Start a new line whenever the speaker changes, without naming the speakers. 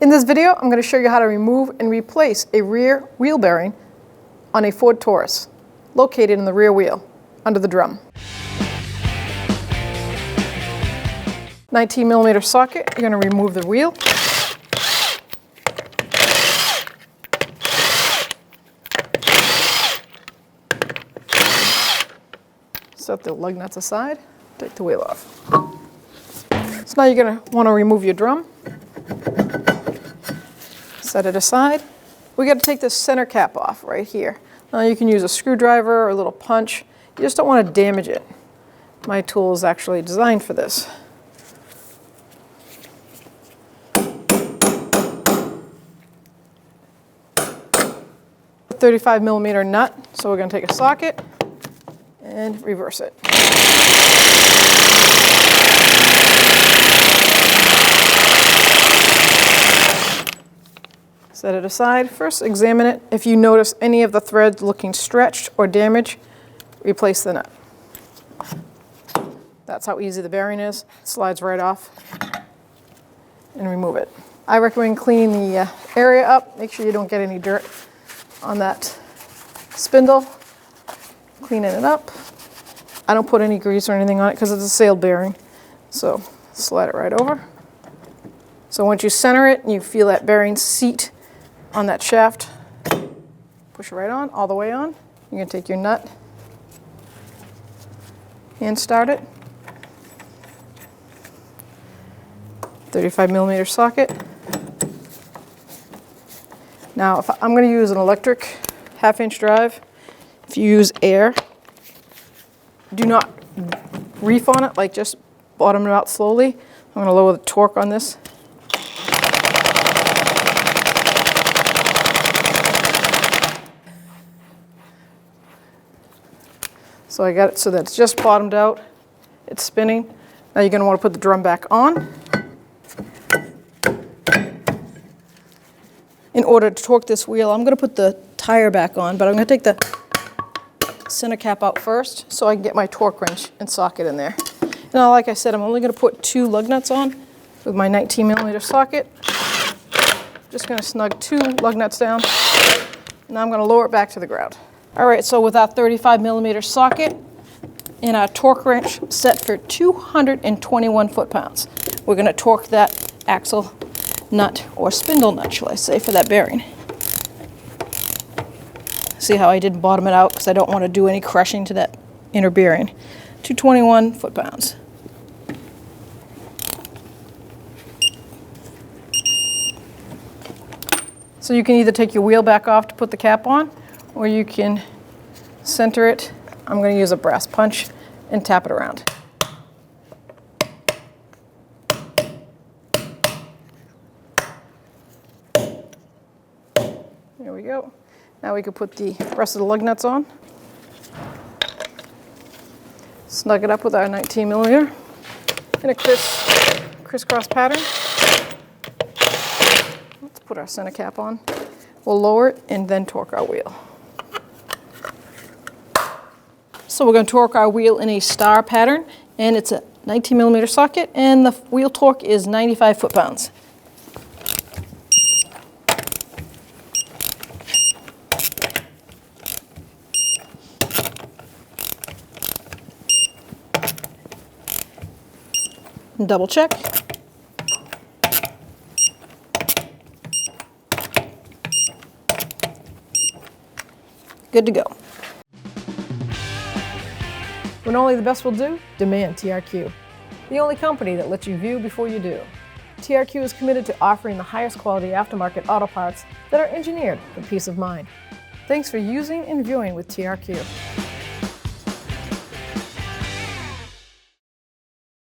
In this video, I'm going to show you how to remove and replace a rear wheel bearing on a Ford Taurus, located in the rear wheel, under the drum. 19mm socket, you're going to remove the wheel. Set the lug nuts aside, take the wheel off. So now you're going to want to remove your drum. Set it aside. We got to take this center cap off right here. Now you can use a screwdriver or a little punch. You just don't want to damage it. My tool is actually designed for this. A 35mm nut, so we're going to take a socket and reverse it. Set it aside. First, examine it. If you notice any of the threads looking stretched or damaged, replace the nut. That's how easy the bearing is. It slides right off and remove it. I recommend cleaning the area up. Make sure you don't get any dirt on that spindle. Cleaning it up. I don't put any grease or anything on it because it's a sailed bearing. So slide it right over. So once you center it and you feel that bearing seat on that shaft, push it right on, all the way on. You're going to take your nut and start it. 35mm socket. Now I'm going to use an electric 1/2-inch drive. If you use air, do not reef on it, like just bottom it out slowly. I'm going to lower the torque on this. So I got it so that it's just bottomed out, it's spinning. Now you're going to want to put the drum back on. In order to torque this wheel, I'm going to put the tire back on, but I'm going to take the center cap out first so I can get my torque wrench and socket in there. Now, like I said, I'm only going to put 2 lug nuts on with my 19mm socket. Just going to snug 2 lug nuts down. Now I'm going to lower it back to the ground. All right, so with our 35mm socket and our torque wrench set for 221 foot-pounds, we're going to torque that axle nut, or spindle nut, shall I say, for that bearing. See how I didn't bottom it out because I don't want to do any crushing to that inner bearing. 221 foot-pounds. So you can either take your wheel back off to put the cap on, or you can center it. I'm going to use a brass punch and tap it around. There we go. Now we can put the rest of the lug nuts on. Snug it up with our 19mm in a crisscross pattern. Let's put our center cap on. We'll lower it and then torque our wheel. So we're going to torque our wheel in a star pattern, and it's a 19mm socket, and the wheel torque is 95 foot-pounds. Double check. Good to go. When only the best will do, demand TRQ. The only company that lets you view before you do. TRQ is committed to offering the highest quality aftermarket auto parts that are engineered for peace of mind. Thanks for using and viewing with TRQ.